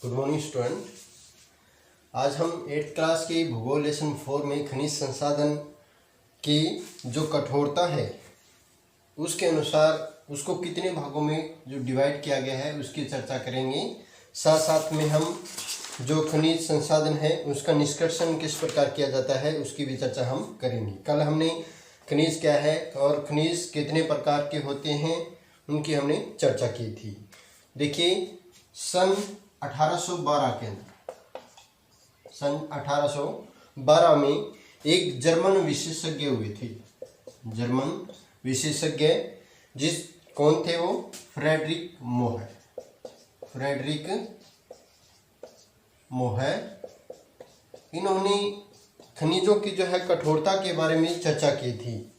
Good morning student. आज हम 8th class के भूगोल लेसन 4 में खनिज संसाधन की जो कठोरता है उसके अनुसार उसको कितने भागों में जो डिवाइड किया गया है उसकी चर्चा करेंगे। साथ साथ में हम जो खनिज संसाधन है उसका निष्कर्षण किस प्रकार किया जाता है उसकी भी चर्चा हम करेंगे। कल हमने खनिज क्या है और खनिज कितने प्रकार के होते हैं उनकी हमने चर्चा की थी। देखिए सन 1812 के अंदर सन 1812 में एक जर्मन विशेषज्ञ हुए थे। जर्मन विशेषज्ञ कौन थे वो? फ्रेडरिक मोहर। इन्होंने खनिजों की जो है कठोरता के बारे में चर्चा की थी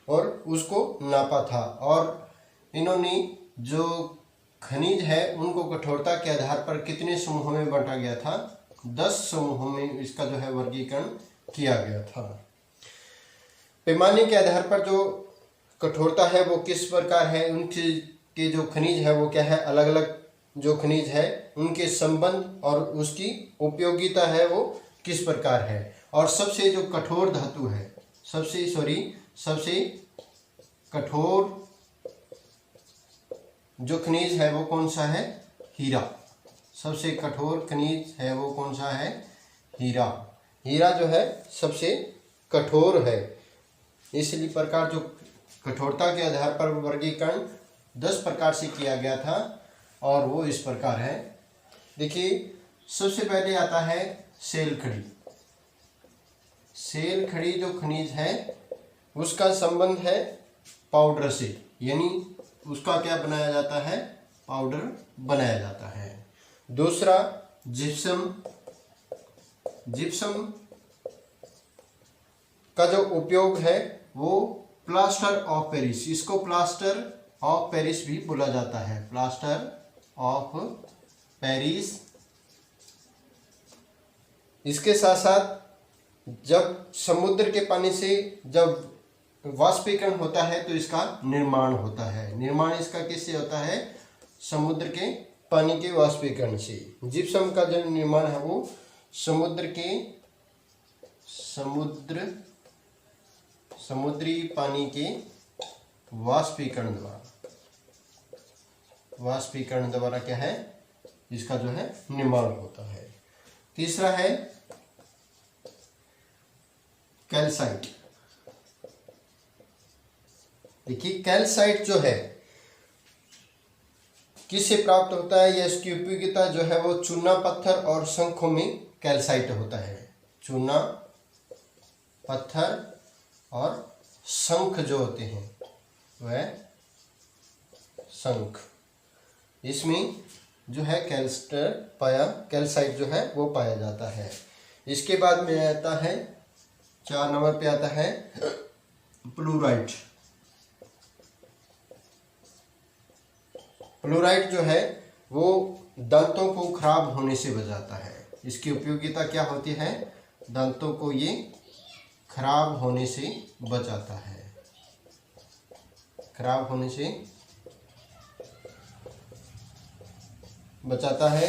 और उसको नापा था, और इन्होंने जो खनिज है उनको कठोरता के आधार पर कितने समूहों में बांटा गया था? 10 समूहों में इसका जो है वर्गीकरण किया गया था। पैमाने के आधार पर जो कठोरता है वो किस प्रकार है, उनके के जो खनिज है वो क्या है, अलग अलग जो खनिज है उनके संबंध और उसकी उपयोगिता है वो किस प्रकार है। और सबसे जो कठोर धातु है, सबसे कठोर जो खनिज है वो कौन सा है? हीरा। सबसे कठोर खनिज है वो कौन सा है? हीरा जो है सबसे कठोर है। इसलिए प्रकार जो कठोरता के आधार पर वर्गीकरण 10 प्रकार से किया गया था और वो इस प्रकार है। देखिए सबसे पहले आता है सेल खड़ी जो खनिज है उसका संबंध है पाउडर से, यानी उसका क्या बनाया जाता है? पाउडर बनाया जाता है। दूसरा जिप्सम का जो उपयोग है वो प्लास्टर ऑफ पेरिस, इसको प्लास्टर ऑफ पेरिस भी बोला जाता है। Plaster of Paris. इसके साथ साथ जब समुद्र के पानी से जब वाष्पीकरण होता है तो इसका निर्माण होता है। निर्माण इसका किससे होता है? समुद्र के पानी के वाष्पीकरण से। जिप्सम का जो निर्माण है वो समुद्री पानी के वाष्पीकरण द्वारा क्या है, इसका जो है निर्माण होता है। तीसरा है कैल्साइट। देखिए कैल्साइट जो है किससे प्राप्त होता है या इसकी उपयोगिता जो है वो चूना पत्थर और शंखों में कैल्साइट होता है। चूना पत्थर और शंख जो होते हैं वह शंख, इसमें जो है कैल्साइट जो है वो पाया जाता है। इसके बाद में आता है 4 नंबर पे आता है फ्लोराइड। फ्लोराइड जो है वो दांतों को खराब होने से बचाता है। इसकी उपयोगिता क्या होती है? दांतों को ये खराब होने से बचाता है। खराब होने से बचाता है।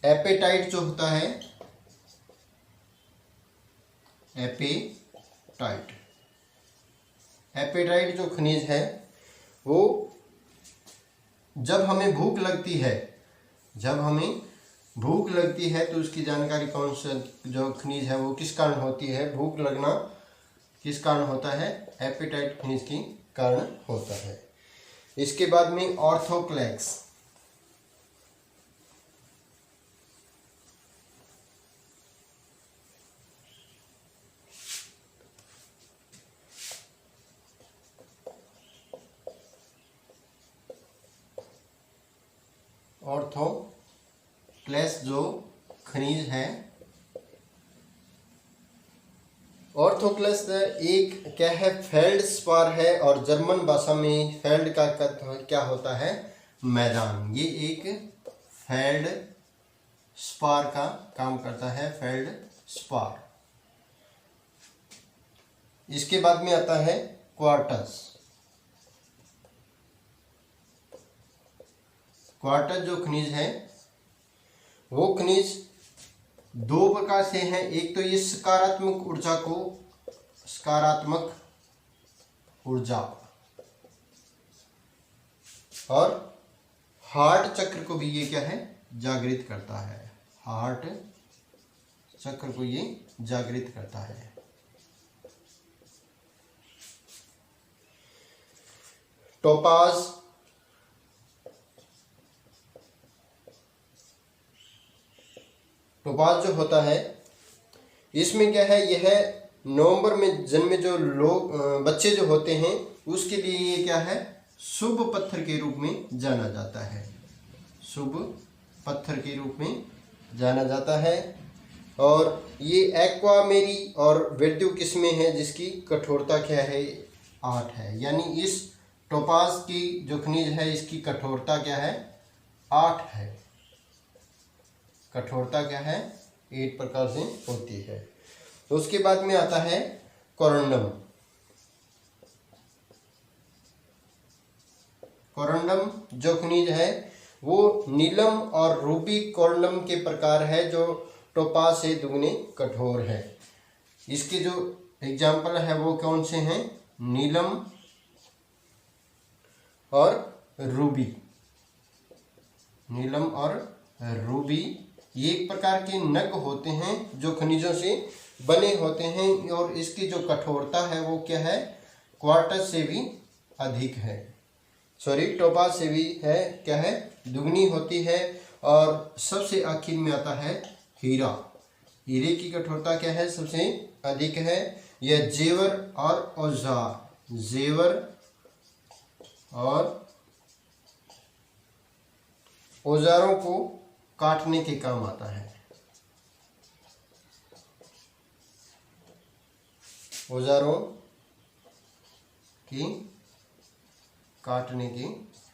एपेटाइट जो होता है, एपेटाइट जो खनिज है वो जब हमें भूख लगती है तो उसकी जानकारी कौन सा जो खनिज है वो किस कारण होती है? भूख लगना किस कारण होता है? एपेटाइट खनिज के कारण होता है। इसके बाद में ऑर्थोक्लेक्स। ऑर्थोक्लेस जो खनिज है, ऑर्थोक्लेस एक क्या है? फेल्डस्पार है, और जर्मन भाषा में फेल्ड का क्या होता है? मैदान। ये एक फेल्डस्पार का काम करता है, फेल्डस्पार। इसके बाद में आता है क्वार्टज। क्वार्टज जो खनिज है वो खनिज दो प्रकार से हैं। एक तो ये सकारात्मक ऊर्जा और हार्ट चक्र को भी ये क्या है, जागृत करता है। हार्ट चक्र को ये जागृत करता है। टोपाज जो होता है, इसमें क्या है, यह नवंबर में जन्मे जो लोग बच्चे जो होते हैं उसके लिए ये क्या है, शुभ पत्थर के रूप में जाना जाता है। शुभ पत्थर के रूप में जाना जाता है। और ये एक्वामेरी और वेड्यू किस्में हैं जिसकी कठोरता क्या है, 8 है। यानी इस टोपाज की जो खनिज है इसकी कठोरता क्या है, 8 है। कठोरता क्या है, 8 प्रकार से होती है। तो उसके बाद में आता है कोरंडम। कोरंडम जो खनिज है वो नीलम और रूबी कोरंडम के प्रकार है जो टोपाज से दुगने कठोर है। इसके जो एग्जाम्पल है वो कौन से हैं, नीलम और रूबी। नीलम और रूबी ये एक प्रकार के नग होते हैं जो खनिजों से बने होते हैं और इसकी जो कठोरता है वो क्या है, क्वार्टज से भी अधिक है। टोपाज से भी है क्या है, दुगनी होती है। और सबसे आखिर में आता है हीरा। हीरे की कठोरता क्या है, सबसे अधिक है। यह जेवर और औजार, जेवर और औजारों को काटने के काम आता है। औजारों की काटने के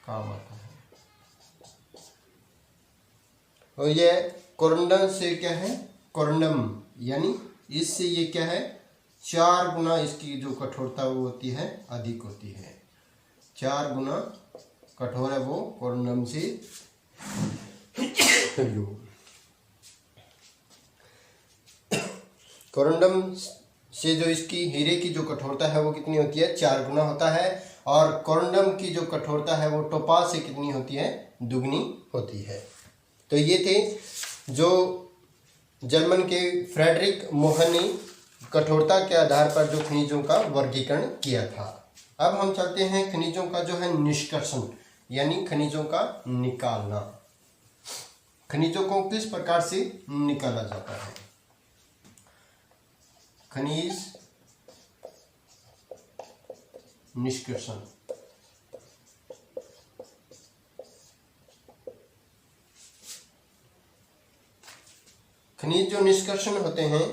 काम आता है। और यह कोरंडम से क्या है, कोरंडम यानी इससे ये क्या है, 4 गुना इसकी जो कठोरता वो होती है, अधिक होती है। 4 गुना कठोर है वो कोरंडम से। कोरंडम से जो इसकी हीरे की जो कठोरता है वो कितनी होती है, 4 गुना होता है। और कोरंडम की जो कठोरता है वो टोपाज से कितनी होती है, दुगनी होती है। तो ये थे जो जर्मन के फ्रेडरिक मोहर ने कठोरता के आधार पर जो खनिजों का वर्गीकरण किया था। अब हम चलते हैं खनिजों का जो है निष्कर्षण, यानी खनिजों का निकालना। खनिजों को किस प्रकार से निकाला जाता है। खनिज निष्कर्षण। खनिज जो निष्कर्षण होते हैं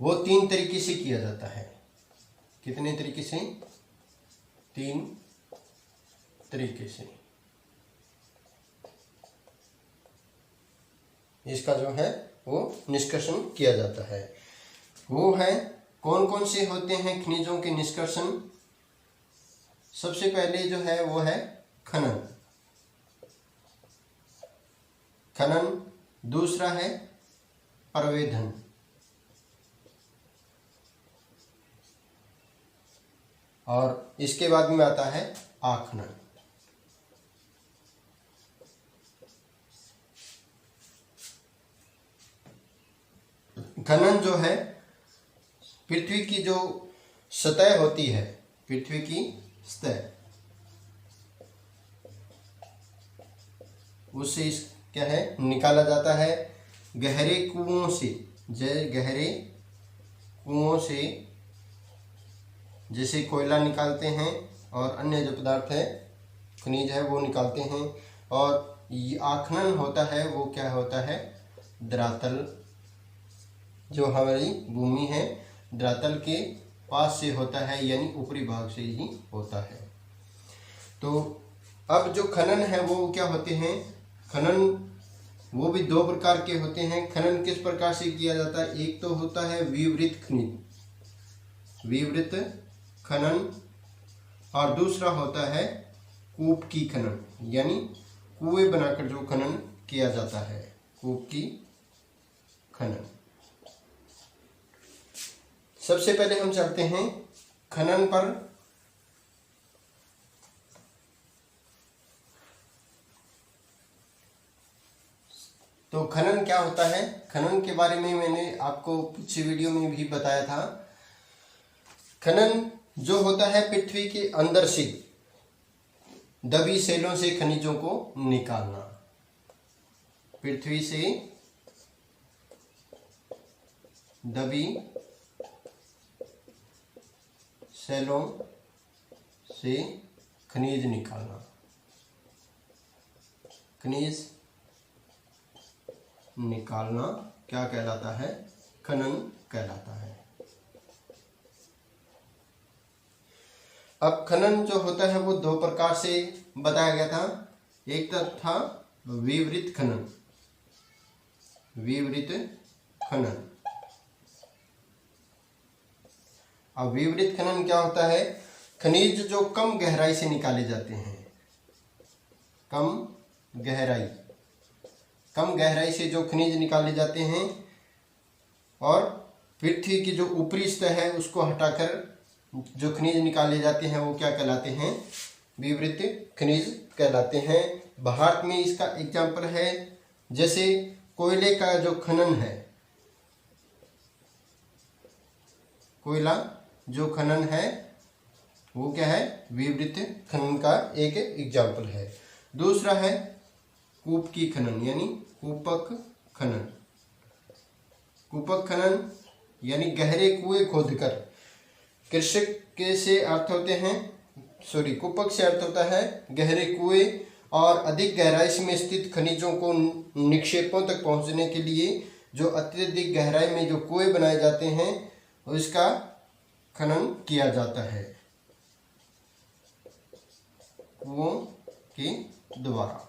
वो 3 तरीके से किया जाता है। कितने तरीके से, 3 तरीके से इसका जो है वो निष्कर्षण किया जाता है। वो है कौन कौन से होते हैं खनिजों के निष्कर्षण। सबसे पहले जो है वो है खनन। दूसरा है प्रवेधन। और इसके बाद में आता है आखनन। खनन जो है पृथ्वी की जो सतह होती है, पृथ्वी की सतह, उससे इस क्या है निकाला जाता है। गहरे कुओं से, गहरे कुओं से जैसे कोयला निकालते हैं और अन्य जो पदार्थ है खनिज है वो निकालते हैं। और ये आखनन होता है वो क्या होता है, धरातल जो हमारी भूमि है धरातल के पास से होता है, यानी ऊपरी भाग से ही होता है। तो अब जो खनन है वो क्या होते हैं, खनन वो भी 2 प्रकार के होते हैं। खनन किस प्रकार से किया जाता है, एक तो होता है विवृत खनिज, विवृत खनन, और दूसरा होता है कूप की खनन, यानी कुएं बनाकर जो खनन किया जाता है, कूप की खनन। सबसे पहले हम चलते हैं खनन पर। तो खनन क्या होता है, खनन के बारे में मैंने आपको पिछली वीडियो में भी बताया था। खनन जो होता है पृथ्वी के अंदर से दबी सेलों से खनिजों को निकालना। पृथ्वी से दबी सेलों से खनिज निकालना, खनिज निकालना क्या कहलाता है, खनन कहलाता है। अब खनन जो होता है वो दो प्रकार से बताया गया था। एक था विवृत खनन, विवृत खनन। अब विवृत खनन क्या होता है, खनिज जो कम गहराई से निकाले जाते हैं, कम गहराई से जो खनिज निकाले जाते हैं और पृथ्वी की जो ऊपरी सतह है उसको हटाकर जो खनिज निकाले जाते हैं वो क्या कहलाते हैं, विवृत खनिज कहलाते हैं। भारत में इसका एग्जाम्पल है, जैसे कोयले का जो खनन है, कोयला जो खनन है वो क्या है, विवृत खनन का एक एग्जाम्पल है। दूसरा है कूप की खनन यानी कूपक खनन। कूपक खनन यानी गहरे कुएं खोदकर, कृषक के से अर्थ होते हैं, कूपक से अर्थ होता है गहरे कुएं और अधिक गहराई में स्थित खनिजों को निक्षेपों तक पहुंचने के लिए जो अत्यधिक गहराई में जो कुएं बनाए जाते हैं उसका खनन किया जाता है कुओं के द्वारा।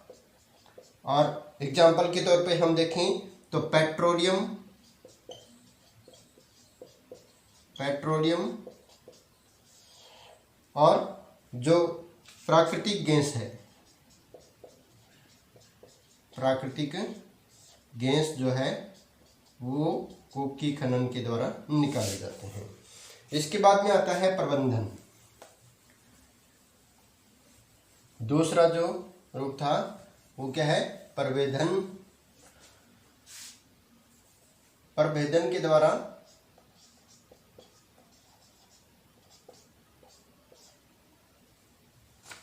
और एग्जाम्पल के तौर पे हम देखें तो पेट्रोलियम और जो प्राकृतिक गैस है, प्राकृतिक गैस जो है वो कूप की खनन के द्वारा निकाले जाते हैं। इसके बाद में आता है प्रबंधन। दूसरा जो रूप था वो क्या है, प्रभेदन। प्रभेदन के द्वारा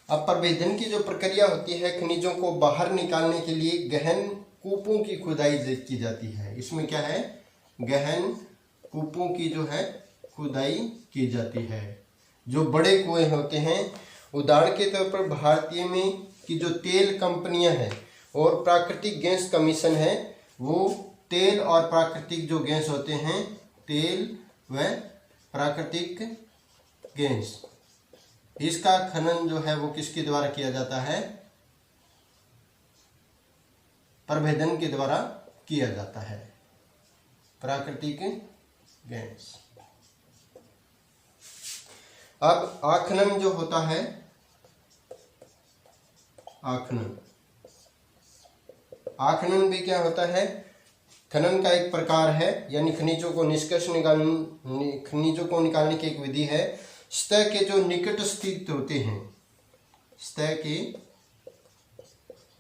अब प्रभेदन की जो प्रक्रिया होती है, खनिजों को बाहर निकालने के लिए गहन कूपों की खुदाई की जाती है। इसमें क्या है, गहन कूपों की जो है खुदाई की जाती है। जो बड़े कुएं होते हैं, उदाहरण के तौर पर भारतीय में की जो तेल कंपनियां हैं और प्राकृतिक गैस कमीशन है, वो तेल और प्राकृतिक जो गैस होते हैं, तेल व प्राकृतिक गैस, इसका खनन जो है वो किसके द्वारा किया जाता है, प्रभेदन के द्वारा किया जाता है, प्राकृतिक गैस। अब आखनन जो होता है, आखनन भी क्या होता है, खनन का एक प्रकार है, यानी खनिजों को खनिजों को निकालने की एक विधि है। सतह के जो निकट स्थित होते हैं, सतह के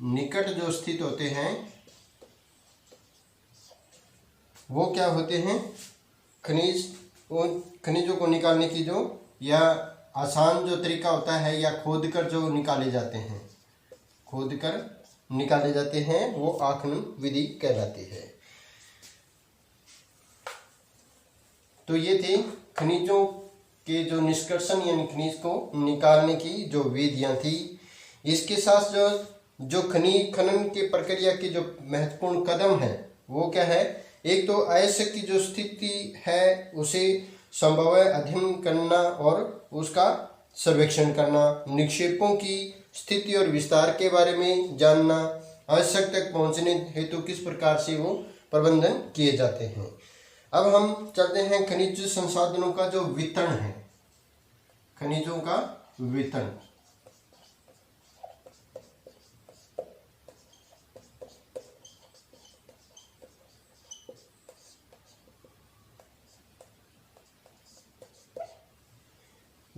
निकट जो स्थित होते हैं वो क्या होते हैं, खनिजों को निकालने की जो या आसान जो तरीका होता है या खोदकर जो निकाले जाते हैं, खोदकर निकाले जाते हैं, वो आखनन विधि कहलाती है। तो ये थे खनिजों के जो निष्कर्षण यानी खनिज को निकालने की जो विधियां थी। इसके साथ जो खनिज खनन के प्रक्रिया के जो महत्वपूर्ण कदम है वो क्या है, एक तो अयस्क की जो स्थिति है उसे संभवतः अध्ययन करना और उसका सर्वेक्षण करना, निक्षेपों की स्थिति और विस्तार के बारे में जानना, अयस्क तक पहुंचने हेतु किस प्रकार से वो प्रबंधन किए जाते हैं। अब हम चलते हैं खनिज संसाधनों का जो वितरण है, खनिजों का वितरण।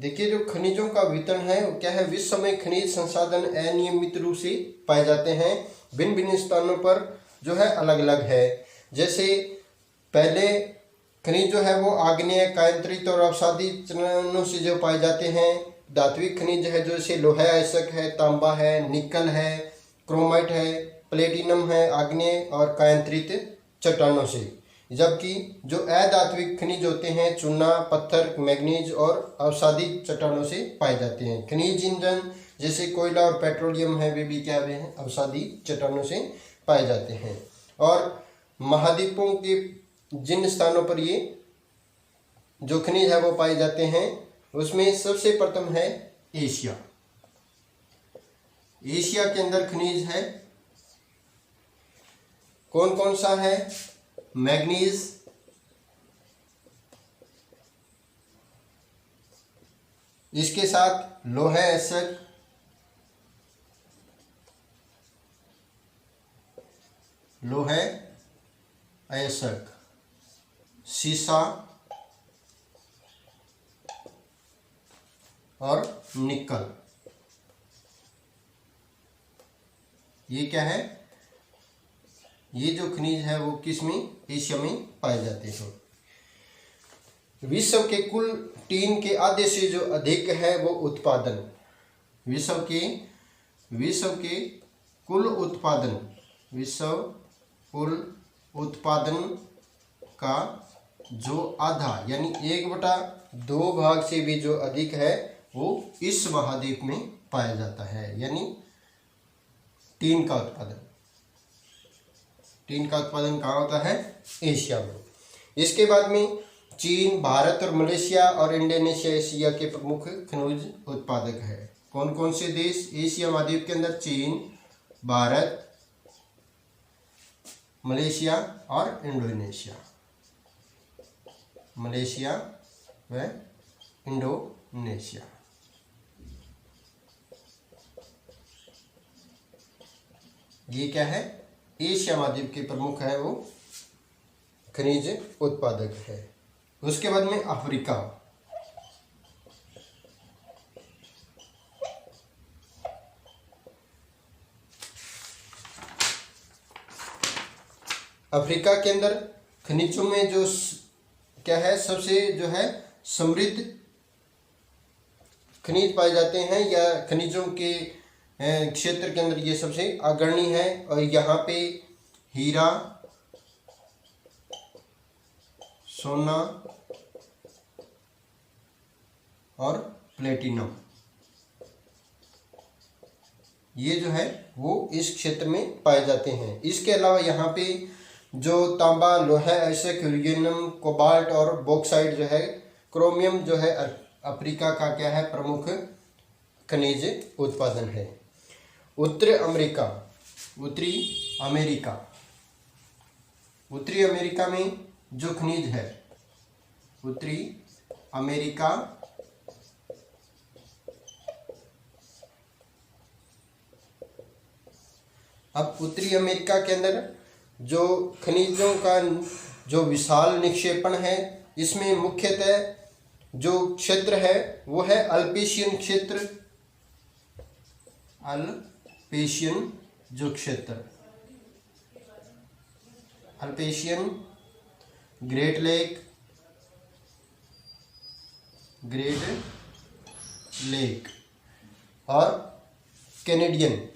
देखिए, जो खनिजों का वितरण है वो क्या है, विश्व में खनिज संसाधन अनियमित रूप से पाए जाते हैं, भिन्न भिन्न स्थानों पर जो है अलग अलग है। जैसे पहले खनिज जो है वो आग्नेय, कायांतरित और अवसादी चरणों से जो पाए जाते हैं। धात्विक खनिज है जो जैसे लोहा आयस्क है, तांबा है, निकल है, क्रोमाइट है, प्लेटिनम है, आग्नेय और कायांतरित चट्टानों से। जबकि जो अधात्विक खनिज होते हैं, चूना, पत्थर, मैग्नीज और अवसादी चट्टानों से पाए जाते हैं। खनिज ईंधन जैसे कोयला और पेट्रोलियम है, वे भी क्या हुए हैं, अवसादी चट्टानों से पाए जाते हैं। और महाद्वीपों के जिन स्थानों पर ये जो खनिज है वो पाए जाते हैं, उसमें सबसे प्रथम है एशिया। एशिया के अंदर खनिज है, कौन कौन सा है, मैग्नीज, इसके साथ लोहा आयस्क, लोहा आयस्क, सीसा और निकल। ये क्या है, ये जो खनिज है वो किस में, एशिया में पाए जाते हैं। विश्व के कुल टीन के आधे से जो अधिक है वो उत्पादन, विश्व के कुल उत्पादन, विश्व कुल उत्पादन का जो आधा यानी 1/2 भाग से भी जो अधिक है वो इस महाद्वीप में पाया जाता है, यानी टीन का उत्पादन। टीन का उत्पादन कहाँ होता है, एशिया में। इसके बाद में चीन, भारत और मलेशिया और इंडोनेशिया एशिया के प्रमुख खनिज उत्पादक है। कौन कौन से देश एशिया महाद्वीप के अंदर, चीन, भारत, मलेशिया और इंडोनेशिया, मलेशिया व इंडोनेशिया। ये क्या है, एशिया महाद्वीप के प्रमुख है वो खनिज उत्पादक है। उसके बाद में अफ्रीका। अफ्रीका के अंदर खनिजों में जो क्या है, सबसे जो है समृद्ध खनिज पाए जाते हैं, या खनिजों के क्षेत्र के अंदर ये सबसे अग्रणी है। और यहाँ पे हीरा, सोना और प्लेटिनम, ये जो है वो इस क्षेत्र में पाए जाते हैं। इसके अलावा यहाँ पे जो तांबा, लोहा आयस्क, यूरेनियम, कोबाल्ट और बॉक्साइट जो है, क्रोमियम जो है अफ्रीका का क्या है, प्रमुख खनिज उत्पादन है। उत्तरी अमेरिका, उत्तरी अमेरिका में जो खनिज है, उत्तरी अमेरिका अब उत्तरी अमेरिका के अंदर जो खनिजों का जो विशाल निक्षेपण है, इसमें मुख्यतः जो क्षेत्र है वो है अल्पेशियन क्षेत्र, अल्पेशियन जो क्षेत्र, अल्पेशियन, ग्रेट लेक और कैनेडियन,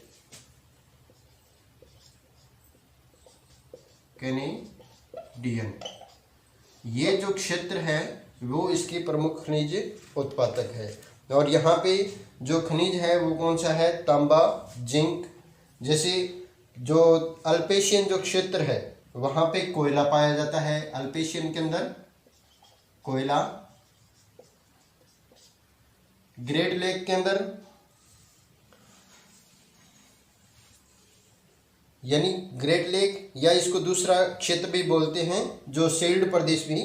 ये जो क्षेत्र है वो इसके प्रमुख खनिज उत्पादक है। और यहाँ पे जो खनिज है वो कौन सा है, तांबा, जिंक। जैसे जो अल्पेशियन जो क्षेत्र है वहाँ पे कोयला पाया जाता है, अल्पेशियन के अंदर कोयला। ग्रेट लेक के अंदर यानी ग्रेट लेक, या इसको दूसरा क्षेत्र भी बोलते हैं जो शील्ड प्रदेश भी,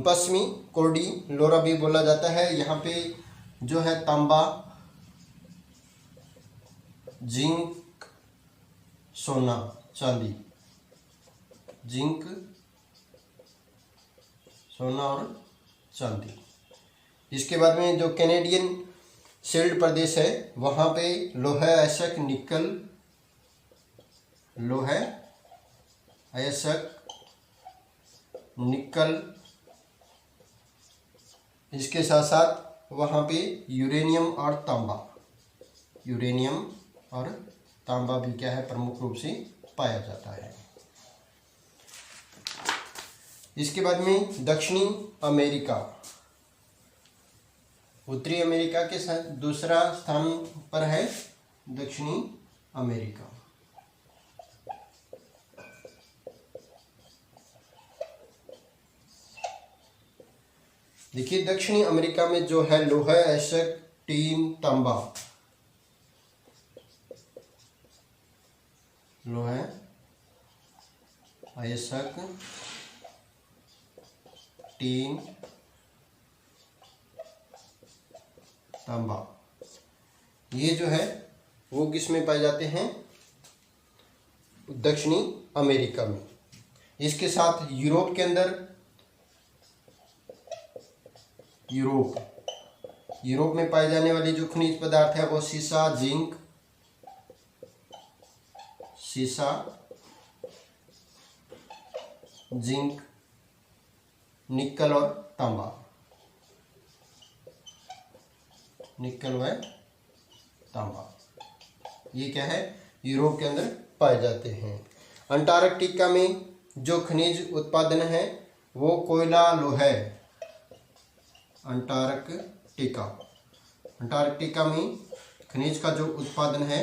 पश्चिमी कोर्डी लोरा भी बोला जाता है। यहाँ पे जो है तांबा, जिंक, सोना, चांदी, जिंक, सोना और चांदी, इसके बाद में जो कैनेडियन शील्ड प्रदेश है वहाँ पे लौह अयस्क निकल, लौह अयस्क निकल, इसके साथ साथ वहाँ पे यूरेनियम और तांबा, यूरेनियम और तांबा भी क्या है प्रमुख रूप से पाया जाता है। इसके बाद में दक्षिणी अमेरिका, उत्तरी अमेरिका के साथ दूसरा स्थान पर है दक्षिणी अमेरिका। देखिए दक्षिणी अमेरिका में जो है लौह अयस्क, टीन, तांबा, लौह अयस्क, टीन, तांबा, ये जो है वो किस में पाए जाते हैं? दक्षिणी अमेरिका में। इसके साथ यूरोप के अंदर, यूरोप में पाए जाने वाली जो खनिज पदार्थ है वो सीसा, जिंक, सीसा, जिंक, निकल और तांबा, निकल व तांबा, ये क्या है यूरोप के अंदर पाए जाते हैं। अंटार्कटिका में जो खनिज उत्पादन है वो कोयला, लोहा, अंटार्कटिका में खनिज का जो उत्पादन है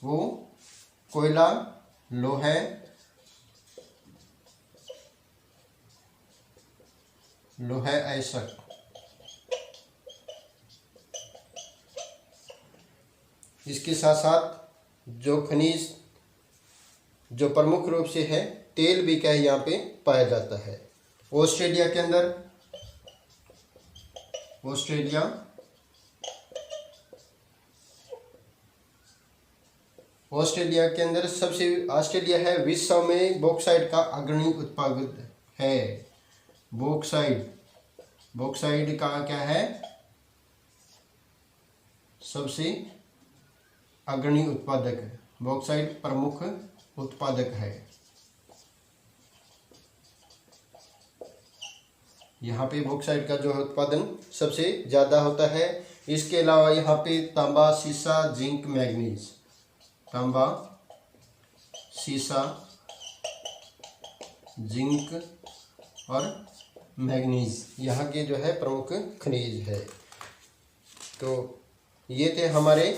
वो कोयला, लोहा, लौह अयस्क, इसके साथ साथ जो खनिज जो प्रमुख रूप से है तेल भी क्या है यहाँ पे पाया जाता है। ऑस्ट्रेलिया के अंदर, ऑस्ट्रेलिया के अंदर सबसे, ऑस्ट्रेलिया है विश्व में बॉक्साइट का अग्रणी उत्पादक है। बॉक्साइट का क्या है सबसे अग्रणी उत्पादक है, बॉक्साइट प्रमुख उत्पादक है। यहाँ पे बॉक्साइट का जो उत्पादन सबसे ज़्यादा होता है। इसके अलावा यहाँ पे तांबा, सीसा, जिंक, मैग्नीज, तांबा, सीसा, जिंक और मैग्नीज यहाँ के जो है प्रमुख खनिज है। तो ये थे हमारे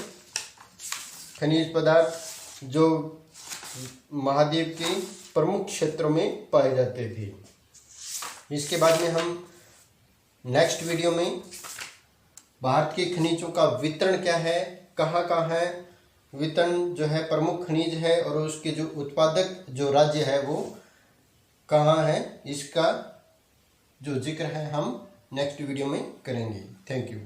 खनिज पदार्थ जो महाद्वीप के प्रमुख क्षेत्रों में पाए जाते थे। इसके बाद में हम नेक्स्ट वीडियो में भारत के खनिजों का वितरण क्या है, कहाँ कहाँ है वितरण जो है प्रमुख खनिज है और उसके जो उत्पादक जो राज्य है वो कहाँ है, इसका जो जिक्र है हम नेक्स्ट वीडियो में करेंगे। Thank you.